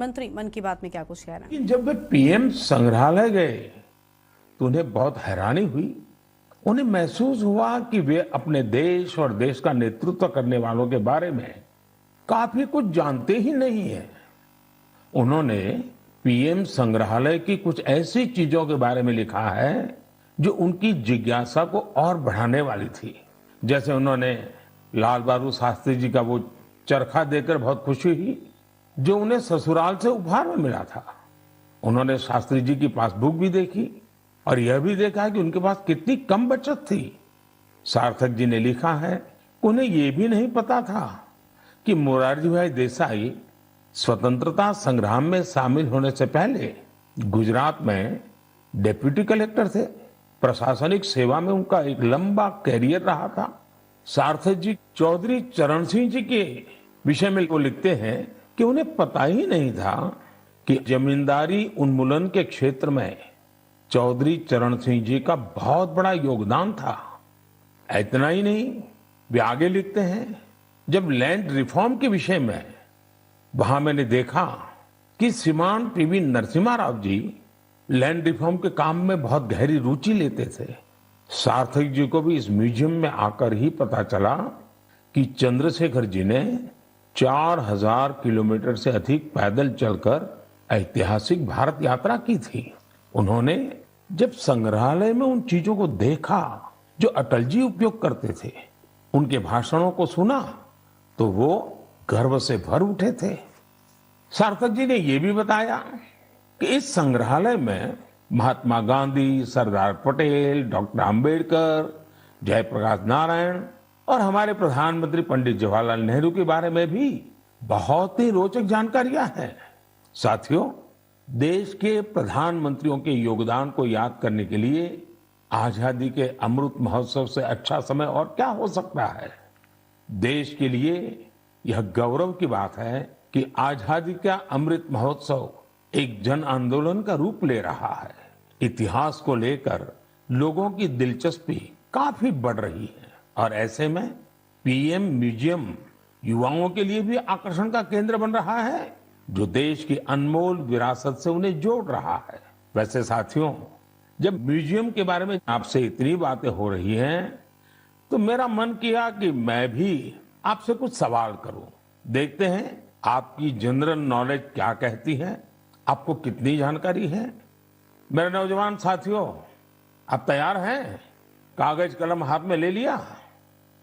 मंत्री मन की बात में क्या कुछ कह रहे हैं? कि जब वे पीएम संग्रहालय गए तो उन्हें बहुत हैरानी हुई। उन्हें महसूस हुआ कि वे अपने देश और देश का नेतृत्व करने वालों के बारे में काफी कुछ जानते ही नहीं है। उन्होंने पीएम संग्रहालय की कुछ ऐसी चीजों के बारे में लिखा है जो उनकी जिज्ञासा को और बढ़ाने वाली थी। जैसे उन्होंने लाल बहादुर शास्त्री जी का वो चरखा देखकर बहुत खुशी हुई जो उन्हें ससुराल से उपहार में मिला था। उन्होंने शास्त्री जी की पासबुक भी देखी और यह भी देखा कि उनके पास कितनी कम बचत थी। सार्थक जी ने लिखा है कि उन्हें यह भी नहीं पता था कि मोरारजी भाई देसाई स्वतंत्रता संग्राम में शामिल होने से पहले गुजरात में डिप्टी कलेक्टर थे। प्रशासनिक सेवा में उनका एक लंबा कैरियर रहा था। सार्थक जी चौधरी चरण सिंह जी के विषय में वो लिखते हैं कि उन्हें पता ही नहीं था कि जमींदारी उन्मूलन के क्षेत्र में चौधरी चरण सिंह जी का बहुत बड़ा योगदान था। इतना ही नहीं, वे आगे लिखते हैं, जब लैंड रिफॉर्म के विषय में वहां मैंने देखा कि श्रीमान PV Narasimha Rao ji land reform के काम में बहुत गहरी रुचि लेते थे। सार्थक जी को भी इस म्यूजियम में आकर ही पता चला कि चंद्रशेखर जी ने 4000 किलोमीटर से अधिक पैदल चलकर ऐतिहासिक भारत यात्रा की थी। उन्होंने जब संग्रहालय में उन चीजों को देखा जो अटल जी उपयोग करते थे, उनके भाषणों को सुना तो वो गर्व से भर उठे थे। सार्थक जी ने यह भी बताया कि इस संग्रहालय में महात्मा गांधी, सरदार पटेल, डॉक्टर अंबेडकर, जयप्रकाश नारायण और हमारे प्रधानमंत्री पंडित जवाहरलाल नेहरू के बारे में भी बहुत ही रोचक जानकारियां हैं। साथियों, देश के प्रधानमंत्रियों के योगदान को याद करने के लिए आजादी के अमृत महोत्सव से अच्छा समय और क्या हो सकता है। देश के लिए यह गौरव की बात है कि आजादी का अमृत महोत्सव एक जन आंदोलन का रूप ले रहा है। इतिहास को लेकर लोगों की दिलचस्पी काफी बढ़ रही है और ऐसे में पीएम म्यूजियम युवाओं के लिए भी आकर्षण का केंद्र बन रहा है जो देश की अनमोल विरासत से उन्हें जोड़ रहा है। वैसे साथियों, जब म्यूजियम के बारे में आपसे इतनी बातें हो रही हैं तो मेरा मन किया कि मैं भी आपसे कुछ सवाल करूं। देखते हैं आपकी जनरल नॉलेज क्या कहती है, आपको कितनी जानकारी है। मेरे नौजवान साथियों, आप तैयार हैं? कागज कलम हाथ में ले लिया?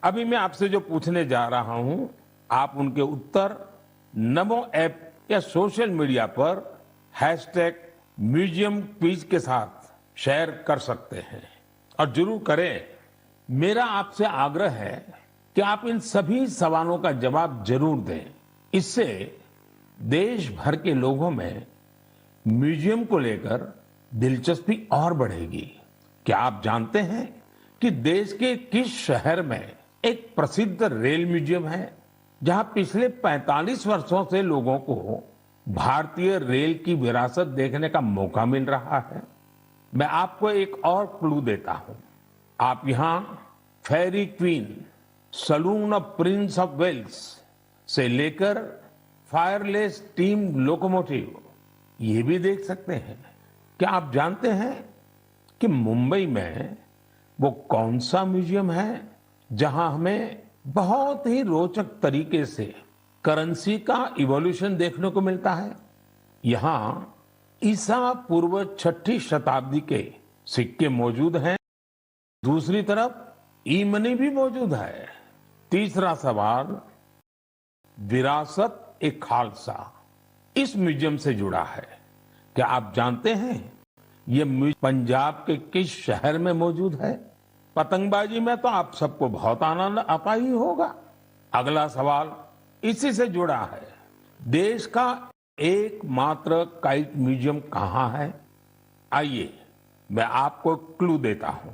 अभी मैं आपसे जो पूछने जा रहा हूं, आप उनके उत्तर नमो ऐप या सोशल मीडिया पर #म्यूजियम क्विज के साथ शेयर कर सकते हैं और जरूर करें। मेरा आपसे आग्रह है कि आप इन सभी सवालों का जवाब जरूर दें। इससे देश भर के लोगों में म्यूजियम को लेकर दिलचस्पी और बढ़ेगी। क्या आप जानते हैं कि देश के किस शहर में एक प्रसिद्ध रेल म्यूजियम है जहां पिछले 45 वर्षों से लोगों को भारतीय रेल की विरासत देखने का मौका मिल रहा है? मैं आपको एक और क्लू देता हूं। आप यहां Fairy Queen, saloon of Prince of Wales से लेकर फायरलेस स्टीम लोकोमोटिव ये भी देख सकते हैं। क्या आप जानते हैं कि मुंबई में वो कौन सा म्यूजियम है जहां हमें बहुत ही रोचक तरीके से करेंसी का इवोल्यूशन देखने को मिलता है? यहां ईसा पूर्व 6ठी शताब्दी के सिक्के मौजूद हैं। दूसरी तरफ ई मनी भी मौजूद है। तीसरा सवाल, विरासत ए खालसा इस म्यूजियम से जुड़ा है। क्या आप जानते हैं ये म्यूजियम पंजाब के किस शहर में मौजूद है? पतंगबाजी में तो आप सबको बहुत आनंद आता ही होगा। अगला सवाल इसी से जुड़ा है। देश का एकमात्र काइट म्यूजियम कहां है? आइए मैं आपको क्लू देता हूं।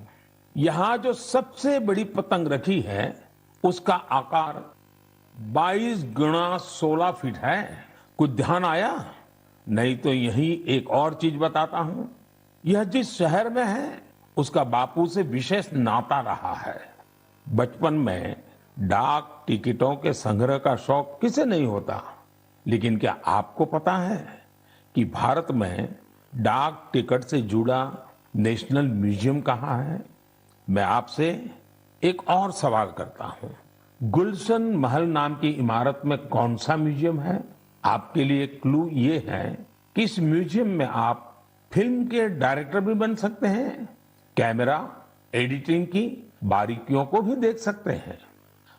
यहां जो सबसे बड़ी पतंग रखी है उसका आकार 22 गुणा 16 फीट है। कुछ ध्यान आया? नहीं तो यही एक और चीज बताता हूं। यह जिस शहर में है उसका बापू से विशेष नाता रहा है। बचपन में डाक टिकटों के संग्रह का शौक किसे नहीं होता। लेकिन क्या आपको पता है कि भारत में डाक टिकट से जुड़ा नेशनल म्यूजियम कहाँ है? मैं आपसे एक और सवाल करता हूं। गुलशन महल नाम की इमारत में कौन सा म्यूजियम है? आपके लिए क्लू ये है कि इस म्यूजियम में आप फिल्म के डायरेक्टर भी बन सकते हैं, कैमरा एडिटिंग की बारीकियों को भी देख सकते हैं।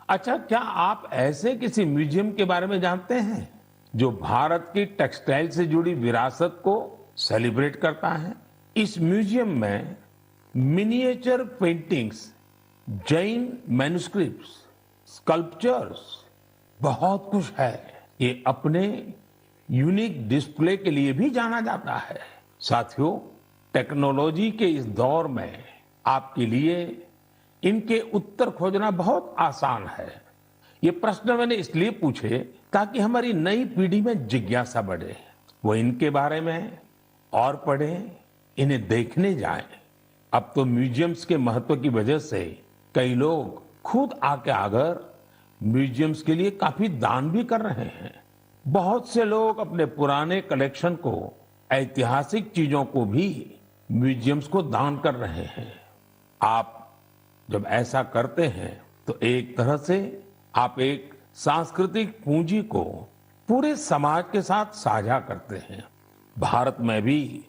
अच्छा, क्या आप ऐसे किसी म्यूजियम के बारे में जानते हैं जो भारत की टेक्सटाइल से जुड़ी विरासत को सेलिब्रेट करता है? इस म्यूजियम में miniature paintings, Jain manuscripts, sculptures, बहुत कुछ है। ये अपने यूनिक डिस्प्ले के लिए भी जाना जाता है। साथियों, टेक्नोलॉजी के इस दौर में आपके लिए इनके उत्तर खोजना बहुत आसान है। ये प्रश्न मैंने इसलिए पूछे ताकि हमारी नई पीढ़ी में जिज्ञासा बढ़े, वो इनके बारे में और पढ़ें, इन्हें देखने जाएं। अब तो म्यूजियम्स के महत्व की वजह से कई लोग खुद आके आकर म्यूजियम्स के लिए काफी दान भी कर रहे हैं। बहुत से लोग अपने पुराने कलेक्शन को, ऐतिहासिक चीजों को भी म्यूजियम्स को दान कर रहे हैं। आप जब ऐसा करते हैं तो एक तरह से आप एक सांस्कृतिक पूंजी को पूरे समाज के साथ साझा करते हैं। भारत में भी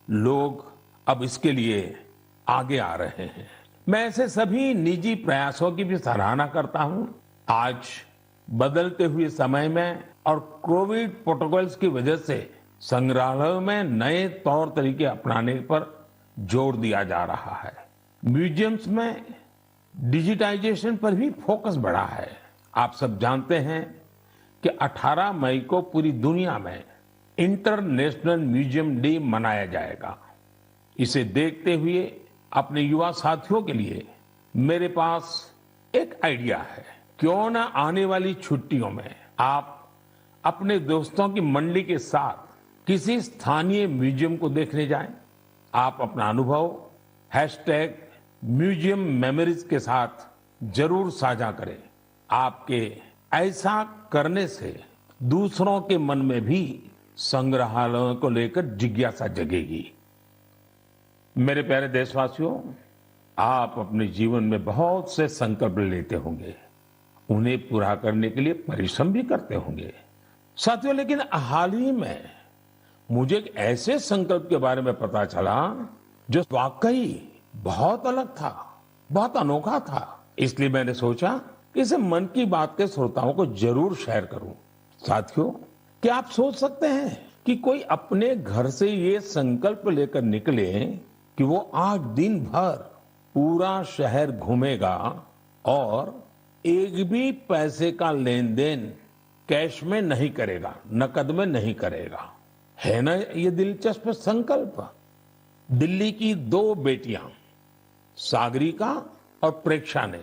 लोग अब इसके लिए आगे आ रहे हैं। मैं ऐसे सभी निजी प्रयासों की भी सराहना करता हूं। आज बदलते हुए समय में और कोविड प्रोटोकॉल्स की वजह से संग्रहालयों में नए तौर तरीके अपनाने पर जोर दिया जा रहा है। म्यूजियम्स में डिजिटाइजेशन पर भी फोकस बढ़ा है। आप सब जानते हैं कि 18 मई को पूरी दुनिया में इंटरनेशनल म्यूजियम डे मनाया जाएगा। इसे देखते हुए अपने युवा साथियों के लिए मेरे पास एक आइडिया है। क्यों ना आने वाली छुट्टियों में आप अपने दोस्तों की मंडली के साथ किसी स्थानीय म्यूजियम को देखने जाएं। आप अपना अनुभव #म्यूजियम मेमोरीज के साथ जरूर साझा करें। आपके ऐसा करने से दूसरों के मन में भी संग्रहालयों को लेकर जिज्ञासा जगेगी। मेरे प्यारे देशवासियों, आप अपने जीवन में बहुत से संकल्प लेते होंगे, उन्हें पूरा करने के लिए परिश्रम भी करते होंगे साथियों। लेकिन हाल ही में मुझे एक ऐसे संकल्प के बारे में पता चला जो वाकई बहुत अलग था, बहुत अनोखा था। इसलिए मैंने सोचा कि इसे मन की बात के श्रोताओं को जरूर शेयर करूं। साथियों, क्या आप सोच सकते हैं कि कोई अपने घर से ये संकल्प लेकर निकले कि वो आज दिन भर पूरा शहर घूमेगा और एक भी पैसे का लेन देन कैश में नहीं करेगा, नकद में नहीं करेगा। है ना ये दिलचस्प संकल्प? दिल्ली की 2 बेटियां सागरिका और प्रेक्षा ने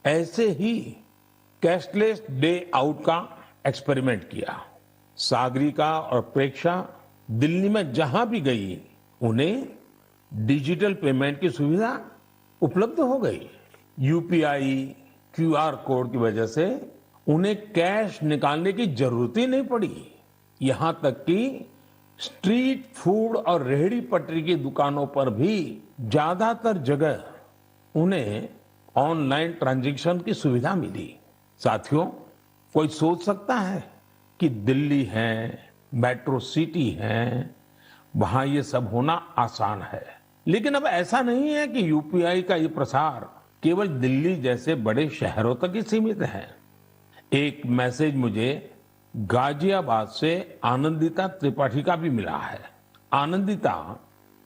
ऐसे ही कैशलेस डे आउट का एक्सपेरिमेंट किया। सागरिका और प्रेक्षा दिल्ली में जहां भी गई उन्हें डिजिटल पेमेंट की सुविधा उपलब्ध हो गई। यूपीआई QR कोड की वजह से उन्हें कैश निकालने की जरूरत ही नहीं पड़ी। यहां तक कि स्ट्रीट फूड और रेहड़ी पटरी की दुकानों पर भी ज्यादातर जगह उन्हें ऑनलाइन ट्रांजैक्शन की सुविधा मिली। साथियों, कोई सोच सकता है कि दिल्ली है, मेट्रो सिटी है, वहां ये सब होना आसान है। लेकिन अब ऐसा नहीं है कि यूपीआई का ये प्रसार केवल दिल्ली जैसे बड़े शहरों तक ही सीमित है। एक मैसेज मुझे गाजियाबाद से आनंदिता त्रिपाठी का भी मिला है। आनंदिता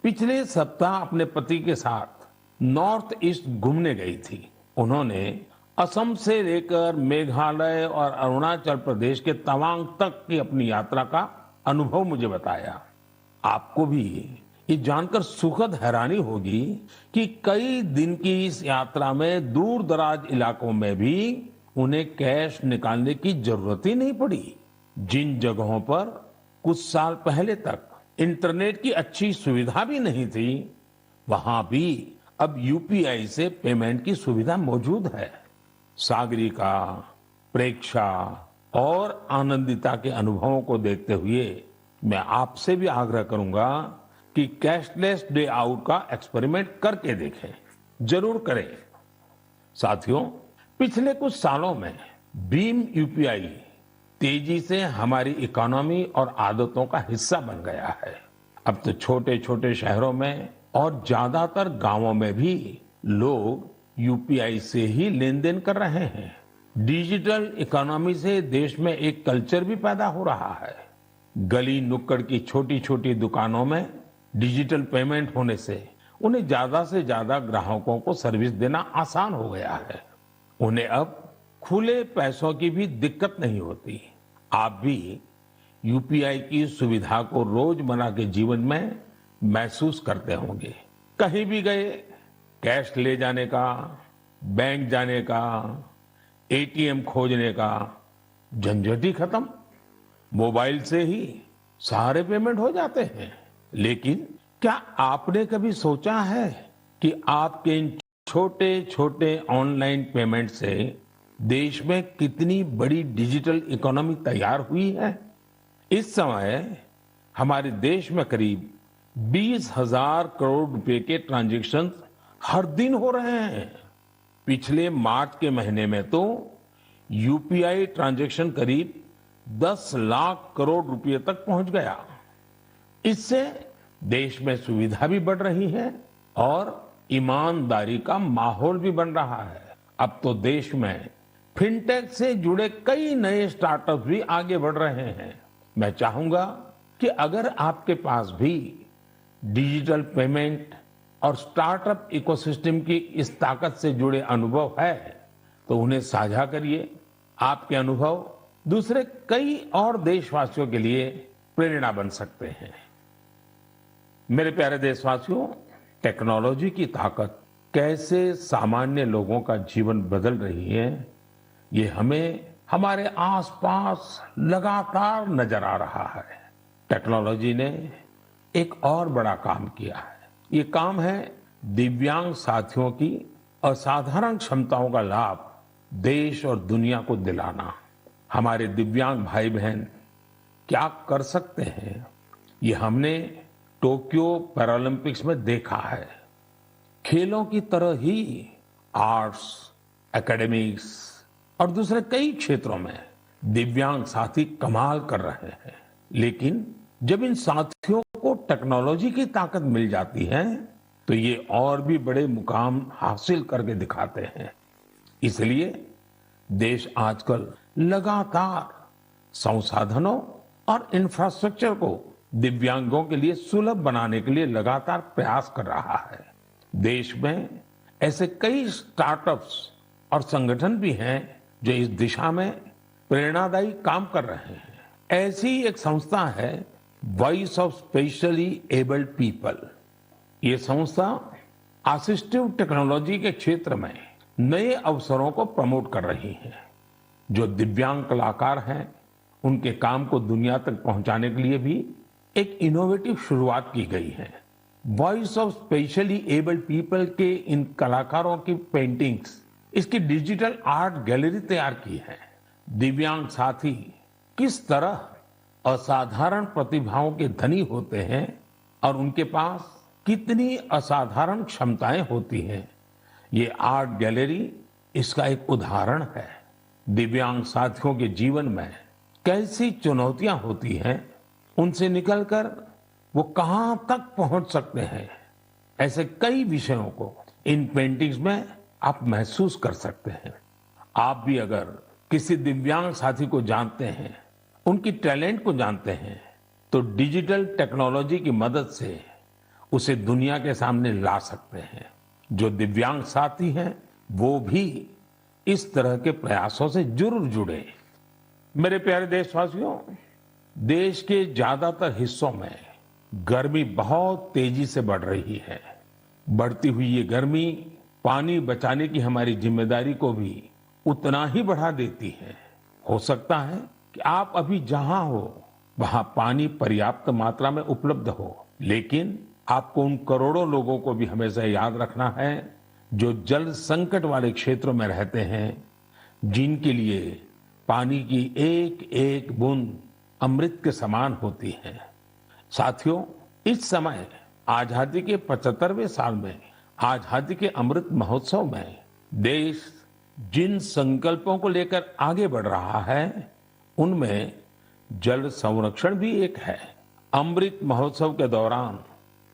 पिछले सप्ताह अपने पति के साथ नॉर्थ ईस्ट घूमने गई थी। उन्होंने असम से लेकर मेघालय और अरुणाचल प्रदेश के तवांग तक की अपनी यात्रा का अनुभव मुझे बताया। आपको भी ये जानकर सुखद हैरानी होगी कि कई दिन की इस यात्रा में दूर दराज इलाकों में भी उन्हें कैश निकालने की जरूरत ही नहीं पड़ी। जिन जगहों पर कुछ साल पहले तक इंटरनेट की अच्छी सुविधा भी नहीं थी, वहां भी अब यूपीआई से पेमेंट की सुविधा मौजूद है। सागरिका, प्रेक्षा, और आनंदिता के अनुभवों को देखते हुए मैं आपसे भी आग्रह करूंगा कि कैशलेस डे आउट का एक्सपेरिमेंट करके देखें, जरूर करें। साथियों, पिछले कुछ सालों में भीम यूपीआई तेजी से हमारी इकोनॉमी और आदतों का हिस्सा बन गया है। अब तो छोटे छोटे शहरों में और ज्यादातर गांवों में भी लोग यूपीआई से ही लेन देन कर रहे हैं। डिजिटल इकोनॉमी से देश में एक कल्चर भी पैदा हो रहा है। गली नुक्कड़ की छोटी छोटी दुकानों में डिजिटल पेमेंट होने से उन्हें ज्यादा से ज्यादा ग्राहकों को सर्विस देना आसान हो गया है। उन्हें अब खुले पैसों की भी दिक्कत नहीं होती। आप भी यूपीआई की सुविधा को रोजमर्रा के जीवन में महसूस करते होंगे। कहीं भी गए, कैश ले जाने का, बैंक जाने का, एटीएम खोजने का झंझट ही खत्म। मोबाइल से ही सारे पेमेंट हो जाते हैं। लेकिन क्या आपने कभी सोचा है कि आपके इन छोटे छोटे ऑनलाइन पेमेंट से देश में कितनी बड़ी डिजिटल इकोनॉमी तैयार हुई है? इस समय हमारे देश में करीब 20,000 करोड़ रुपए के ट्रांजैक्शन हर दिन हो रहे हैं। पिछले मार्च के महीने में तो यूपीआई ट्रांजैक्शन करीब 10 लाख करोड़ रुपए तक पहुंच गया। इससे देश में सुविधा भी बढ़ रही है और ईमानदारी का माहौल भी बन रहा है। अब तो देश में फिनटेक से जुड़े कई नए स्टार्टअप भी आगे बढ़ रहे हैं। मैं चाहूंगा कि अगर आपके पास भी डिजिटल पेमेंट और स्टार्टअप इकोसिस्टम की इस ताकत से जुड़े अनुभव है तो उन्हें साझा करिए। आपके अनुभव दूसरे कई और देशवासियों के लिए प्रेरणा बन सकते हैं। मेरे प्यारे देशवासियों, टेक्नोलॉजी की ताकत कैसे सामान्य लोगों का जीवन बदल रही है, ये हमें हमारे आसपास लगातार नजर आ रहा है। टेक्नोलॉजी ने एक और बड़ा काम किया है। ये काम है दिव्यांग साथियों की असाधारण क्षमताओं का लाभ देश और दुनिया को दिलाना। हमारे दिव्यांग भाई बहन क्या कर सकते हैं, ये हमने टोक्यो पैरालंपिक्स में देखा है। खेलों की तरह ही आर्ट्स, एकेडमिक्स और दूसरे कई क्षेत्रों में दिव्यांग साथी कमाल कर रहे हैं। लेकिन जब इन साथियों को टेक्नोलॉजी की ताकत मिल जाती है तो ये और भी बड़े मुकाम हासिल करके दिखाते हैं। इसलिए देश आजकल लगातार संसाधनों और इंफ्रास्ट्रक्चर को दिव्यांगों के लिए सुलभ बनाने के लिए लगातार प्रयास कर रहा है। देश में ऐसे कई स्टार्टअप्स और संगठन भी हैं जो इस दिशा में प्रेरणादायी काम कर रहे हैं। ऐसी एक संस्था है voice of specially abled people. ये संस्था असिस्टिव टेक्नोलॉजी के क्षेत्र में नए अवसरों को प्रमोट कर रही है। जो दिव्यांग कलाकार हैं उनके काम को दुनिया तक पहुंचाने के लिए भी एक इनोवेटिव शुरुआत की गई है। Voice of specially abled people के इन कलाकारों की पेंटिंग्स, इसकी डिजिटल आर्ट गैलरी तैयार की है। दिव्यांग साथी किस तरह असाधारण प्रतिभाओं के धनी होते हैं और उनके पास कितनी असाधारण क्षमताएं होती हैं, ये आर्ट गैलरी इसका एक उदाहरण है। दिव्यांग साथियों के जीवन में कैसी चुनौतियां होती हैं, उनसे निकलकर वो कहां तक पहुंच सकते हैं, ऐसे कई विषयों को इन पेंटिंग्स में आप महसूस कर सकते हैं। आप भी अगर किसी दिव्यांग साथी को जानते हैं, उनकी टैलेंट को जानते हैं, तो डिजिटल टेक्नोलॉजी की मदद से उसे दुनिया के सामने ला सकते हैं। जो दिव्यांग साथी हैं वो भी इस तरह के प्रयासों से जरूर जुड़े। मेरे प्यारे देशवासियों, देश के ज्यादातर हिस्सों में गर्मी बहुत तेजी से बढ़ रही है। बढ़ती हुई ये गर्मी पानी बचाने की हमारी जिम्मेदारी को भी उतना ही बढ़ा देती है। हो सकता है कि आप अभी जहां हो वहां पानी पर्याप्त मात्रा में उपलब्ध हो, लेकिन आपको उन करोड़ों लोगों को भी हमेशा याद रखना है जो जल संकट वाले क्षेत्रों में रहते हैं, जिनके लिए पानी की एक एक बूंद अमृत के समान होती है। साथियों, इस समय आजादी के 75वें साल में आजादी के अमृत महोत्सव में देश जिन संकल्पों को लेकर आगे बढ़ रहा है, उनमें जल संरक्षण भी एक है। अमृत महोत्सव के दौरान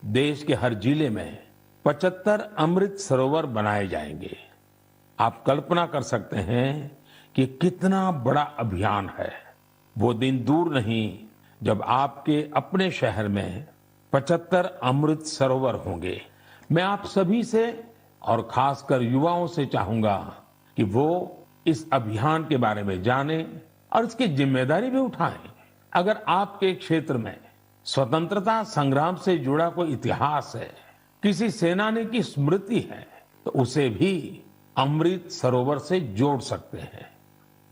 देश के हर जिले में 75 अमृत सरोवर बनाए जाएंगे। आप कल्पना कर सकते हैं कि कितना बड़ा अभियान है। वो दिन दूर नहीं जब आपके अपने शहर में 75 अमृत सरोवर होंगे। मैं आप सभी से और खासकर युवाओं से चाहूंगा कि वो इस अभियान के बारे में जानें और इसकी जिम्मेदारी भी उठाएं। अगर आपके क्षेत्र में स्वतंत्रता संग्राम से जुड़ा कोई इतिहास है, किसी सेनानी की स्मृति है, तो उसे भी अमृत सरोवर से जोड़ सकते हैं।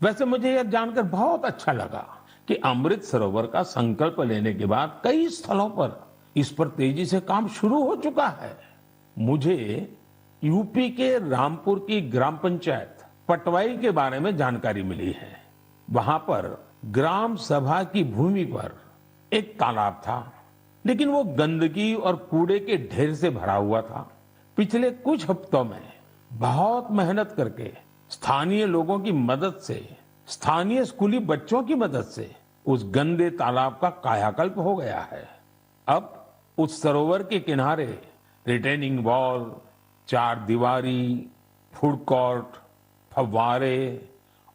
वैसे मुझे यह जानकर बहुत अच्छा लगा कि अमृत सरोवर का संकल्प लेने के बाद कई स्थलों पर इस पर तेजी से काम शुरू हो चुका है। मुझे यूपी के रामपुर की ग्राम पंचायत पटवाई के बारे में जानकारी मिली है। वहां पर ग्राम सभा की भूमि पर एक तालाब था, लेकिन वो गंदगी और कूड़े के ढेर से भरा हुआ था। पिछले कुछ हफ्तों में बहुत मेहनत करके स्थानीय लोगों की मदद से, स्थानीय स्कूली बच्चों की मदद से उस गंदे तालाब का कायाकल्प हो गया है। अब उस सरोवर के किनारे रिटेनिंग वॉल, चार दीवारी, फूड कोर्ट, फव्वारे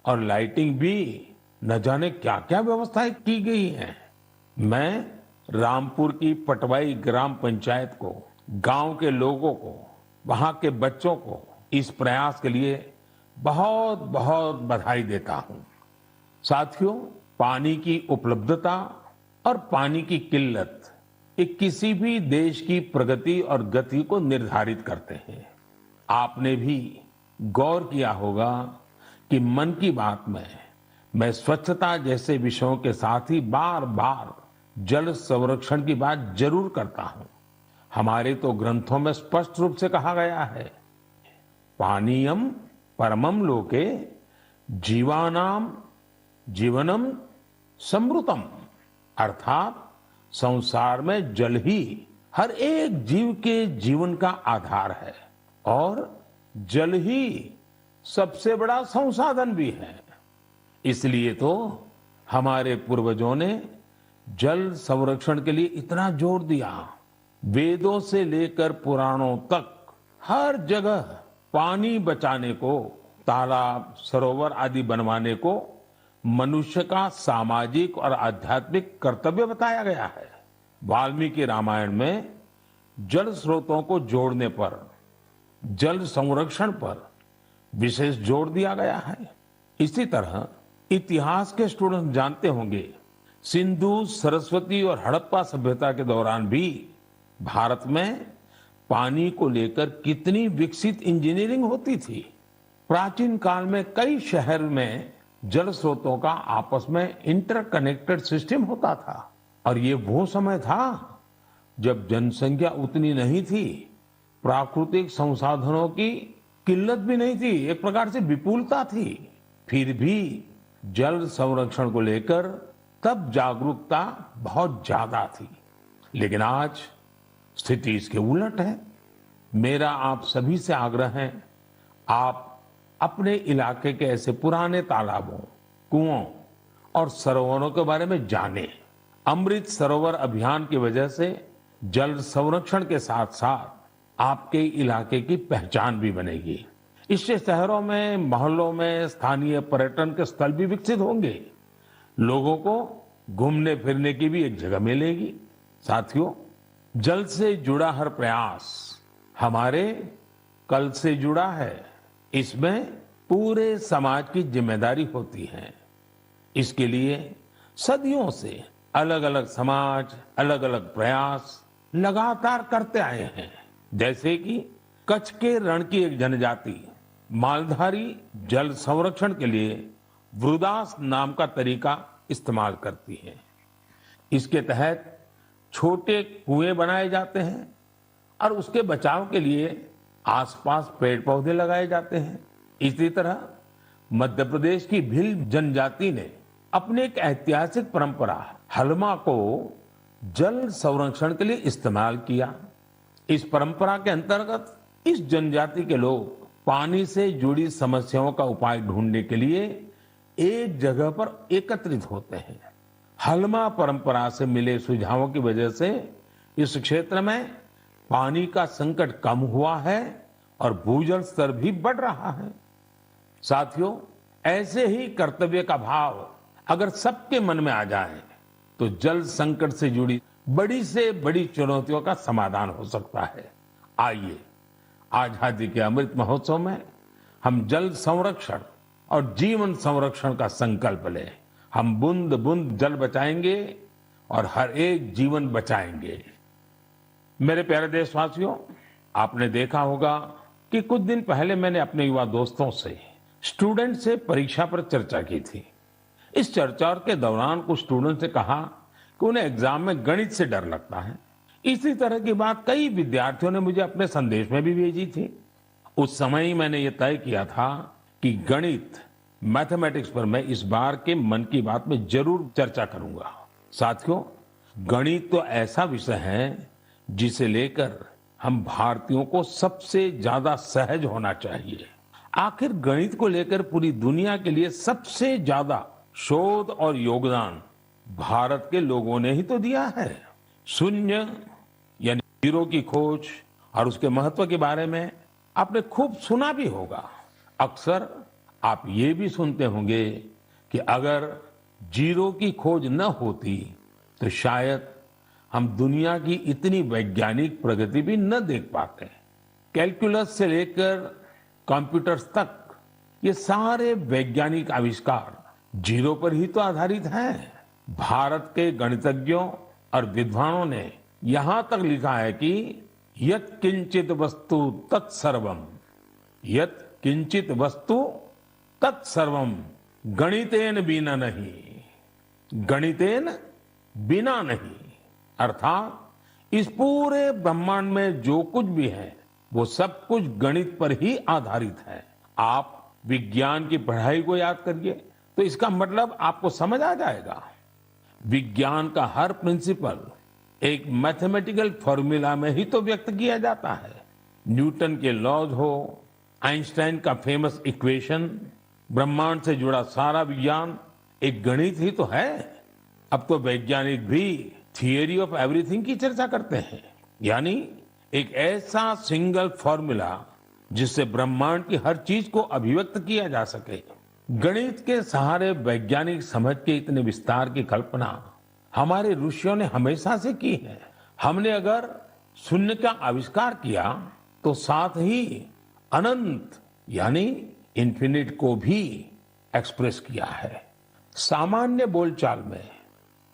और लाइटिंग भी न जाने क्या क्या व्यवस्थाएं की गई हैं। मैं रामपुर की पटवाई ग्राम पंचायत को, गांव के लोगों को, वहां के बच्चों को इस प्रयास के लिए बहुत बहुत बधाई देता हूं। साथियों, पानी की उपलब्धता और पानी की किल्लत ये किसी भी देश की प्रगति और गति को निर्धारित करते हैं। आपने भी गौर किया होगा कि मन की बात में मैं स्वच्छता जैसे विषयों के साथ ही बार बार जल संरक्षण की बात जरूर करता हूं। हमारे तो ग्रंथों में स्पष्ट रूप से कहा गया है, पानीयम परमम लोके जीवानाम जीवनम समृतम, अर्थात संसार में जल ही हर एक जीव के जीवन का आधार है और जल ही सबसे बड़ा संसाधन भी है। इसलिए तो हमारे पूर्वजों ने जल संरक्षण के लिए इतना जोर दिया। वेदों से लेकर पुराणों तक हर जगह पानी बचाने को, तालाब, सरोवर आदि बनवाने को मनुष्य का सामाजिक और आध्यात्मिक कर्तव्य बताया गया है। वाल्मीकि रामायण में जल स्रोतों को जोड़ने पर, जल संरक्षण पर विशेष जोर दिया गया है। इसी तरह इतिहास के स्टूडेंट जानते होंगे, सिंधु, सरस्वती और हड़प्पा सभ्यता के दौरान भी भारत में पानी को लेकर कितनी विकसित इंजीनियरिंग होती थी। प्राचीन काल में कई शहर में जल स्रोतों का आपस में इंटरकनेक्टेड सिस्टम होता था और ये वो समय था जब जनसंख्या उतनी नहीं थी, प्राकृतिक संसाधनों की किल्लत भी नहीं थी, एक प्रकार से विपुलता थी। फिर भी जल संरक्षण को लेकर तब जागरूकता बहुत ज्यादा थी। लेकिन आज स्थिति इसके उलट है। मेरा आप सभी से आग्रह है, आप अपने इलाके के ऐसे पुराने तालाबों, कुओं और सरोवरों के बारे में जानें। अमृत सरोवर अभियान की वजह से जल संरक्षण के साथ साथ आपके इलाके की पहचान भी बनेगी। इससे शहरों में, मोहल्लों में स्थानीय पर्यटन के स्थल भी विकसित होंगे। लोगों को घूमने फिरने की भी एक जगह मिलेगी। साथियों, जल से जुड़ा हर प्रयास हमारे कल से जुड़ा है। इसमें पूरे समाज की जिम्मेदारी होती है। इसके लिए सदियों से अलग अलग समाज, अलग अलग प्रयास लगातार करते आए हैं। जैसे कि कच्छ के रण की एक जनजाति मालधारी जल संरक्षण के लिए वृदास नाम का तरीका इस्तेमाल करती है। इसके तहत छोटे कुएं बनाए जाते हैं और उसके बचाव के लिए आसपास पेड़ पौधे लगाए जाते हैं। इसी तरह मध्य प्रदेश की भील जनजाति ने अपनी एक ऐतिहासिक परंपरा हलमा को जल संरक्षण के लिए इस्तेमाल किया। इस परंपरा के अंतर्गत इस जनजाति के लोग पानी से जुड़ी समस्याओं का उपाय ढूंढने के लिए एक जगह पर एकत्रित होते हैं। हलमा परंपरा से मिले सुझावों की वजह से इस क्षेत्र में पानी का संकट कम हुआ है और भूजल स्तर भी बढ़ रहा है। साथियों, ऐसे ही कर्तव्य का भाव अगर सबके मन में आ जाए तो जल संकट से जुड़ी बड़ी से बड़ी चुनौतियों का समाधान हो सकता है। आइए आजादी के अमृत महोत्सव में हम जल संरक्षण और जीवन संरक्षण का संकल्प लें। हम बूंद बूंद जल बचाएंगे और हर एक जीवन बचाएंगे। मेरे प्यारे देशवासियों, आपने देखा होगा कि कुछ दिन पहले मैंने अपने युवा दोस्तों से, स्टूडेंट से परीक्षा पर चर्चा की थी। इस चर्चा के दौरान कुछ स्टूडेंट से कहा कि उन्हें एग्जाम में गणित से डर लगता है। इसी तरह की बात कई विद्यार्थियों ने मुझे अपने संदेश में भी भेजी थी। उस समय ही मैंने ये तय किया था कि गणित, मैथमेटिक्स पर मैं इस बार के मन की बात में जरूर चर्चा करूंगा। साथियों, गणित तो ऐसा विषय है जिसे लेकर हम भारतीयों को सबसे ज्यादा सहज होना चाहिए। आखिर गणित को लेकर पूरी दुनिया के लिए सबसे ज्यादा शोध और योगदान भारत के लोगों ने ही तो दिया है। शून्य यानी जीरो की खोज और उसके महत्व के बारे में आपने खूब सुना भी होगा। अक्सर आप ये भी सुनते होंगे कि अगर जीरो की खोज न होती तो शायद हम दुनिया की इतनी वैज्ञानिक प्रगति भी न देख पाते। कैलकुलस से लेकर कंप्यूटर्स तक ये सारे वैज्ञानिक आविष्कार जीरो पर ही तो आधारित हैं। भारत के गणितज्ञों और विद्वानों ने यहां तक लिखा है कि यत् किंचित वस्तु तत्सर्वम, यत् किंचित वस्तु तत्सर्वम गणितेन बिना नहीं, गणितेन बिना नहीं। अर्थात इस पूरे ब्रह्मांड में जो कुछ भी है वो सब कुछ गणित पर ही आधारित है। आप विज्ञान की पढ़ाई को याद करिए तो इसका मतलब आपको समझ आ जाएगा। विज्ञान का हर प्रिंसिपल एक मैथमेटिकल फॉर्मूला में ही तो व्यक्त किया जाता है। न्यूटन के लॉज हो, आइंस्टाइन का फेमस इक्वेशन, ब्रह्मांड से जुड़ा सारा विज्ञान एक गणित ही तो है। अब तो वैज्ञानिक भी थियरी ऑफ एवरीथिंग की चर्चा करते हैं, यानी एक ऐसा सिंगल फॉर्मूला जिससे ब्रह्मांड की हर चीज को अभिव्यक्त किया जा सके। गणित के सहारे वैज्ञानिक समझ के इतने विस्तार की कल्पना हमारे ऋषियों ने हमेशा से की है। हमने अगर शून्य का आविष्कार किया तो साथ ही अनंत यानी इन्फिनिट को भी एक्सप्रेस किया है। सामान्य बोलचाल में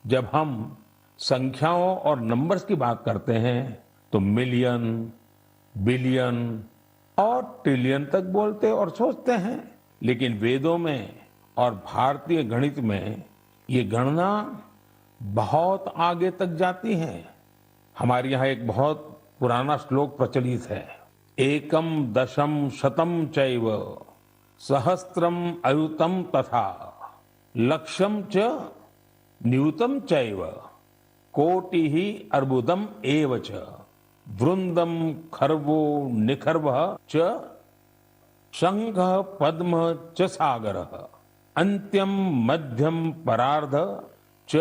जब हम संख्याओं और नंबर्स की बात करते हैं तो मिलियन, बिलियन और ट्रिलियन तक बोलते और सोचते हैं, लेकिन वेदों में और भारतीय गणित में ये गणना बहुत आगे तक जाती है। हमारे यहाँ एक बहुत पुराना श्लोक प्रचलित है, एकम दशम शतम चैव सहस्त्रम अयुतम तथा लक्षम च न्यूतम चैव कोटि ही अर्बुदम एव च वृंदम खर्वो निखर्व च शंख पद्म च सागर अंत्यम मध्यम परार्ध च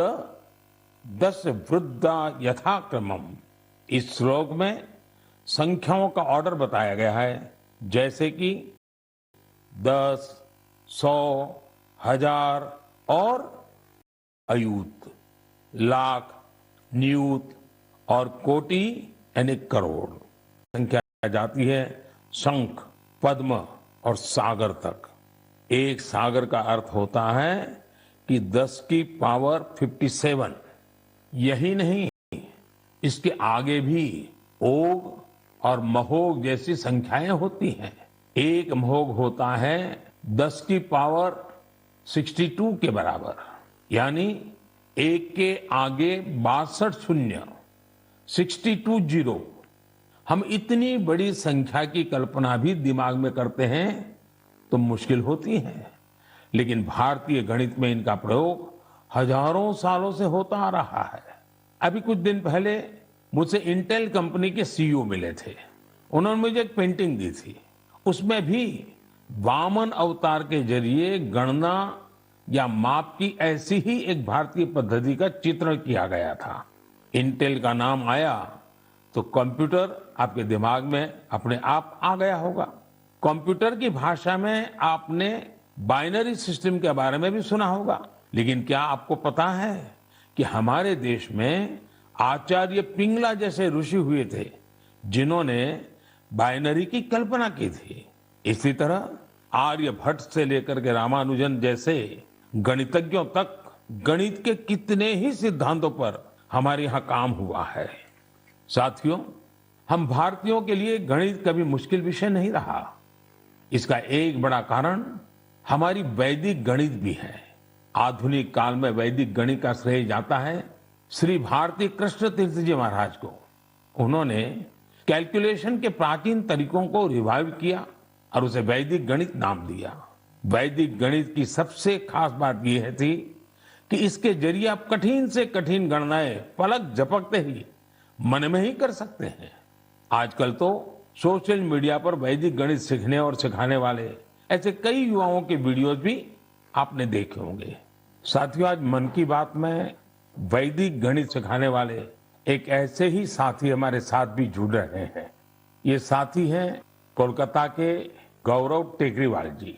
दश वृद्धा यथाक्रमम। इस श्लोक में संख्याओं का ऑर्डर बताया गया है, जैसे कि 10, 100, 1000 और अयूत, लाख, नियूत और कोटि यानी करोड़। संख्या जाती है शंख, पद्म और सागर तक। एक सागर का अर्थ होता है कि 10 की पावर 57। यही नहीं, इसके आगे भी ओग और महोग जैसी संख्याएं होती हैं। एक महोग होता है 10 की पावर 62 के बराबर, यानी एक के आगे 62 शून्य, 62 जीरो। हम इतनी बड़ी संख्या की कल्पना भी दिमाग में करते हैं तो मुश्किल होती है। लेकिन भारतीय गणित में इनका प्रयोग हजारों सालों से होता आ रहा है। अभी कुछ दिन पहले मुझसे इंटेल कंपनी के सीईओ मिले थे। उन्होंने मुझे एक पेंटिंग दी थी। उसमें भी वामन अवतार के जरिए गणना या माप की ऐसी ही एक भारतीय पद्धति का चित्रण किया गया था। इंटेल का नाम आया तो कंप्यूटर आपके दिमाग में अपने आप आ गया होगा। कंप्यूटर की भाषा में आपने बाइनरी सिस्टम के बारे में भी सुना होगा, लेकिन क्या आपको पता है कि हमारे देश में आचार्य पिंगला जैसे ऋषि हुए थे जिन्होंने बाइनरी की कल्पना की थी। इसी तरह आर्यभट्ट से लेकर के रामानुजन जैसे गणितज्ञों तक गणित के कितने ही सिद्धांतों पर हमारे यहाँ काम हुआ है। साथियों, हम भारतीयों के लिए गणित कभी मुश्किल विषय नहीं रहा। इसका एक बड़ा कारण हमारी वैदिक गणित भी है। आधुनिक काल में वैदिक गणित का श्रेय जाता है श्री भारती कृष्ण तीर्थ जी महाराज को। उन्होंने कैलकुलेशन के प्राचीन तरीकों को रिवाइव किया और उसे वैदिक गणित नाम दिया। वैदिक गणित की सबसे खास बात यह थी कि इसके जरिए आप कठिन से कठिन गणनाएं पलक झपकते ही मन में ही कर सकते हैं। आजकल तो सोशल मीडिया पर वैदिक गणित सीखने और सिखाने वाले ऐसे कई युवाओं के वीडियोस भी आपने देखे होंगे। साथियों, आज मन की बात में वैदिक गणित सिखाने वाले एक ऐसे ही साथी हमारे साथ भी जुड़ रहे हैं। ये साथी हैं कोलकाता के गौरव टेकरीवाल जी,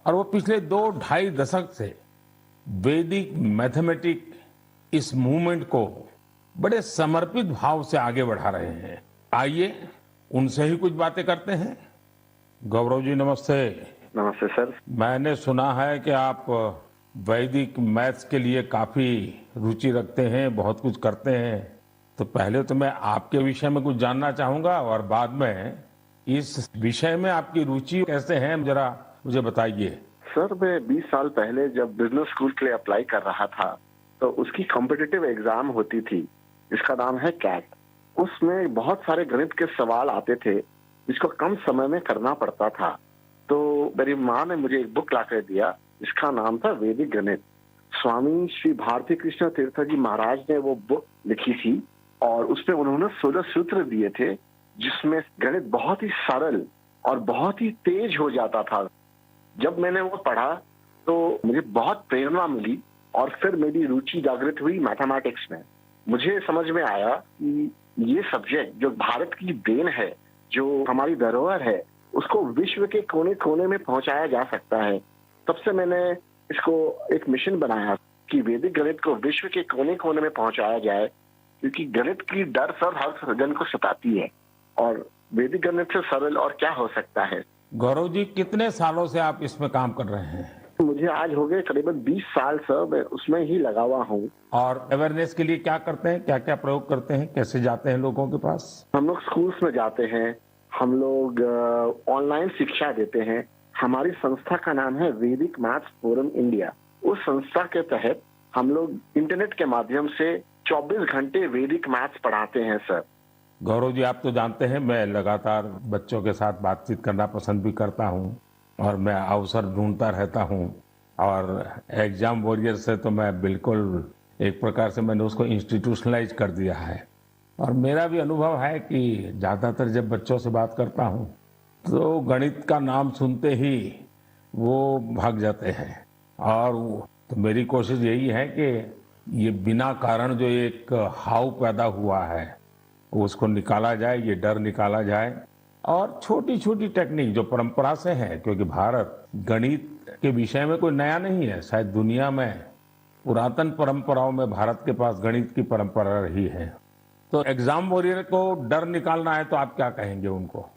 और वो पिछले 2-2.5 दशक से वैदिक मैथमेटिक इस मूवमेंट को बड़े समर्पित भाव से आगे बढ़ा रहे हैं। आइए उनसे ही कुछ बातें करते हैं। गौरव जी, नमस्ते। नमस्ते सर। मैंने सुना है कि आप वैदिक मैथ्स के लिए काफी रुचि रखते हैं, बहुत कुछ करते हैं। तो पहले तो मैं आपके विषय में कुछ जानना चाहूंगा और बाद में इस विषय में आपकी रुचि कैसे है, जरा मुझे बताइए। सर, मैं 20 साल पहले जब बिजनेस स्कूल के लिए अप्लाई कर रहा था तो उसकी कॉम्पिटिटिव एग्जाम होती थी जिसका नाम है कैट। उसमें बहुत सारे गणित के सवाल आते थे जिसको कम समय में करना पड़ता था। तो मेरी माँ ने मुझे एक बुक लाकर दिया जिसका नाम था वैदिक गणित। स्वामी श्री भारती कृष्ण तीर्थ जी महाराज ने वो बुक लिखी थी और उसमें उन्होंने 16 सूत्र दिए थे जिसमें गणित बहुत ही सरल और बहुत ही तेज हो जाता था। जब मैंने वो पढ़ा तो मुझे बहुत प्रेरणा मिली और फिर मेरी रुचि जागृत हुई मैथमेटिक्स में। मुझे समझ में आया कि ये सब्जेक्ट जो भारत की देन है, जो हमारी धरोहर है, उसको विश्व के कोने कोने में पहुंचाया जा सकता है। तब से मैंने इसको एक मिशन बनाया कि वैदिक गणित को विश्व के कोने कोने में पहुंचाया जाए, क्योंकि गणित की डर सर हर जन को सताती है और वैदिक गणित से सरल और क्या हो सकता है। गौरव जी, कितने सालों से आप इसमें काम कर रहे हैं? मुझे आज हो गए करीबन 20 साल सर, मैं उसमें ही लगा हुआ हूँ। और अवेयरनेस के लिए क्या करते हैं, क्या क्या प्रयोग करते हैं, कैसे जाते हैं लोगों के पास? हम लोग स्कूल्स में जाते हैं, हम लोग ऑनलाइन शिक्षा देते हैं। हमारी संस्था का नाम है वैदिक मैथ्स फोरम इंडिया। उस संस्था के तहत हम लोग इंटरनेट के माध्यम से 24 घंटे वैदिक मैथ्स पढ़ाते हैं सर। गौरव जी, आप तो जानते हैं मैं लगातार बच्चों के साथ बातचीत करना पसंद भी करता हूं और मैं अवसर ढूंढता रहता हूं, और एग्जाम वॉरियर से तो मैं बिल्कुल एक प्रकार से मैंने उसको इंस्टीट्यूशनलाइज कर दिया है। और मेरा भी अनुभव है कि ज़्यादातर जब बच्चों से बात करता हूं तो गणित का नाम सुनते ही वो भाग जाते हैं। और तो मेरी कोशिश यही है कि ये बिना कारण जो एक हाव पैदा हुआ है उसको निकाला जाए, ये डर निकाला जाए। और छोटी छोटी टेक्निक जो परंपरा से है, क्योंकि भारत गणित के विषय में कोई नया नहीं है, शायद दुनिया में पुरातन परंपराओं में भारत के पास गणित की परंपरा रही है। तो एग्जाम वॉरियर को डर निकालना है तो आप क्या कहेंगे उनको?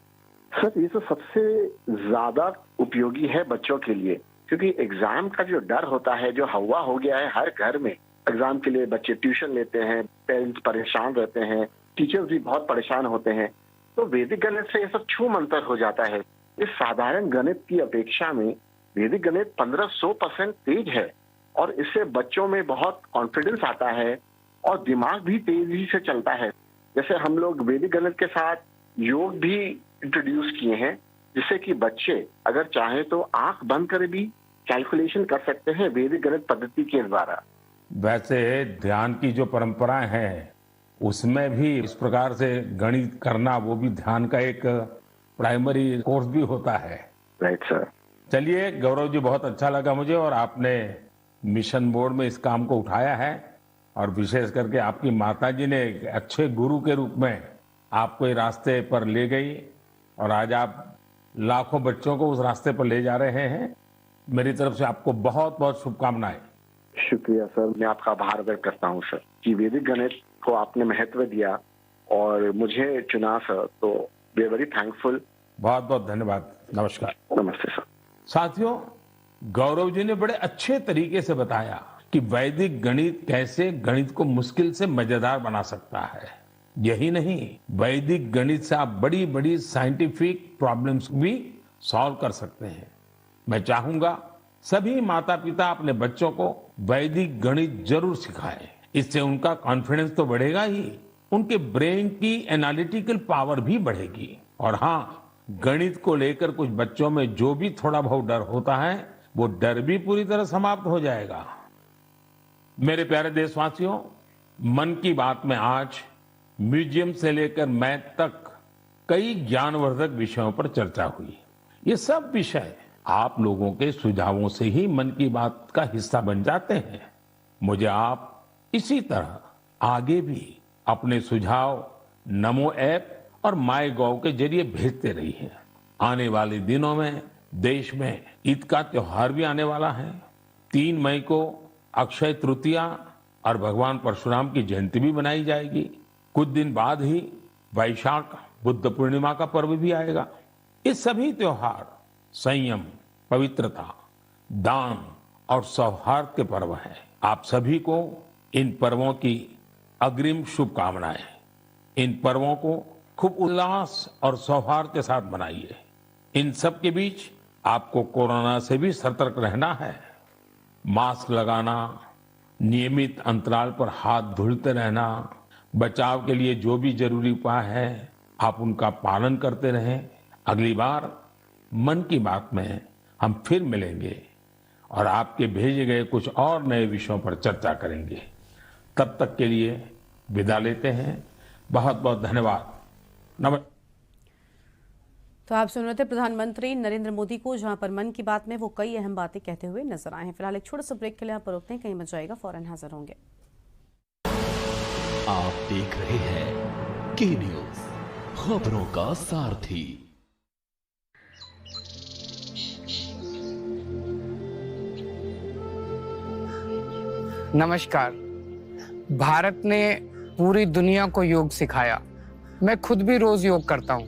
सर, ये तो सबसे ज्यादा उपयोगी है बच्चों के लिए, क्योंकि एग्जाम का जो डर होता है, जो हवा हो गया है हर घर में, एग्जाम के लिए बच्चे ट्यूशन लेते हैं, पेरेंट्स परेशान रहते हैं, टीचर्स भी बहुत परेशान होते हैं। तो वैदिक गणित से ये सब छू मंतर हो जाता है। इस साधारण गणित की अपेक्षा में वैदिक गणित 1500% तेज है और इससे बच्चों में बहुत कॉन्फिडेंस आता है और दिमाग भी तेजी से चलता है। जैसे हम लोग वैदिक गणित के साथ योग भी इंट्रोड्यूस किए हैं, जिससे कि बच्चे अगर चाहे तो आंख बंद कर भी कैलकुलेशन कर सकते हैं वैदिक गणित पद्धति के द्वारा। वैसे ध्यान की जो परंपराएं हैं उसमें भी इस प्रकार से गणित करना, वो भी ध्यान का एक प्राइमरी कोर्स भी होता है। Right sir. चलिए गौरव जी, बहुत अच्छा लगा मुझे, और आपने मिशन मोड में इस काम को उठाया है, और विशेष करके आपकी माताजी ने एक अच्छे गुरु के रूप में आपको इस रास्ते पर ले गई, और आज आप लाखों बच्चों को उस रास्ते पर ले जा रहे हैं। मेरी तरफ से आपको बहुत बहुत शुभकामनाएं। शुक्रिया सर, मैं आपका आभार व्यक्त करता हूँ सर कि वैदिक गणित को आपने महत्व दिया और मुझे चुना सर, तो वी आर वेरी थैंकफुल। बहुत बहुत धन्यवाद। नमस्कार। नमस्ते सर। साथियों, गौरव जी ने बड़े अच्छे तरीके से बताया कि वैदिक गणित कैसे गणित को मुश्किल से मजेदार बना सकता है। यही नहीं, वैदिक गणित से आप बड़ी बड़ी साइंटिफिक प्रॉब्लम्स भी सॉल्व कर सकते हैं। मैं चाहूंगा सभी माता पिता अपने बच्चों को वैदिक गणित जरूर सिखाएं। इससे उनका कॉन्फिडेंस तो बढ़ेगा ही, उनके ब्रेन की एनालिटिकल पावर भी बढ़ेगी। और हाँ, गणित को लेकर कुछ बच्चों में जो भी थोड़ा बहुत डर होता है, वो डर भी पूरी तरह समाप्त हो जाएगा। मेरे प्यारे देशवासियों, मन की बात में आज म्यूजियम से लेकर मैथ तक कई ज्ञानवर्धक विषयों पर चर्चा हुई। ये सब विषय आप लोगों के सुझावों से ही मन की बात का हिस्सा बन जाते हैं। मुझे आप इसी तरह आगे भी अपने सुझाव नमो ऐप और माय गॉव के जरिए भेजते रहिए। आने वाले दिनों में देश में ईद का त्योहार भी आने वाला है। 3 मई को अक्षय तृतीया और भगवान परशुराम की जयंती भी मनाई जाएगी। कुछ दिन बाद ही वैशाख बुद्ध पूर्णिमा का पर्व भी आएगा। ये सभी त्योहार संयम, पवित्रता, दान और सौहार्द के पर्व हैं। आप सभी को इन पर्वों की अग्रिम शुभकामनाएं। इन पर्वों को खूब उल्लास और सौहार्द के साथ मनाइए। इन सब के बीच आपको कोरोना से भी सतर्क रहना है। मास्क लगाना, नियमित अंतराल पर हाथ धुलते रहना, बचाव के लिए जो भी जरूरी उपाय है आप उनका पालन करते रहें। अगली बार मन की बात में हम फिर मिलेंगे और आपके भेजे गए कुछ और नए विषयों पर चर्चा करेंगे। तब तक के लिए विदा लेते हैं। बहुत बहुत धन्यवाद। नमस्कार। तो आप सुन रहे थे प्रधानमंत्री नरेंद्र मोदी को, जहां पर मन की बात में वो कई अहम बातें कहते हुए नजर आए हैं। फिलहाल एक छोटे से ब्रेक के लिए आप पर रुकते हैं, कहीं मत जाएगा, फौरन हाजिर होंगे। आप देख रहे हैं के न्यूज, खबरों का सारथी। नमस्कार। भारत ने पूरी दुनिया को योग सिखाया। मैं खुद भी रोज योग करता हूँ।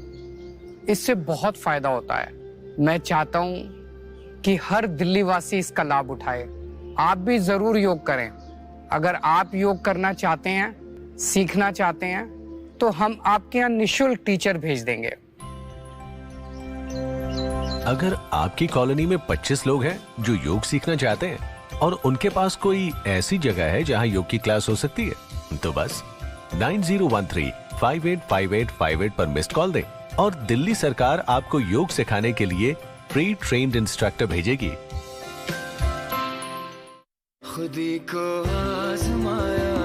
इससे बहुत फायदा होता है। मैं चाहता हूँ कि हर दिल्ली वासी इसका लाभ उठाए। आप भी जरूर योग करें। अगर आप योग करना चाहते हैं, सीखना चाहते हैं, तो हम आपके यहाँ निःशुल्क टीचर भेज देंगे। अगर आपकी कॉलोनी में 25 लोग हैं जो योग सीखना चाहते हैं और उनके पास कोई ऐसी जगह है जहां योग की क्लास हो सकती है, तो बस 9013585858 पर मिस्ड कॉल दें और दिल्ली सरकार आपको योग सिखाने के लिए प्री ट्रेन्ड इंस्ट्रक्टर भेजेगी। खुदी को आजमाया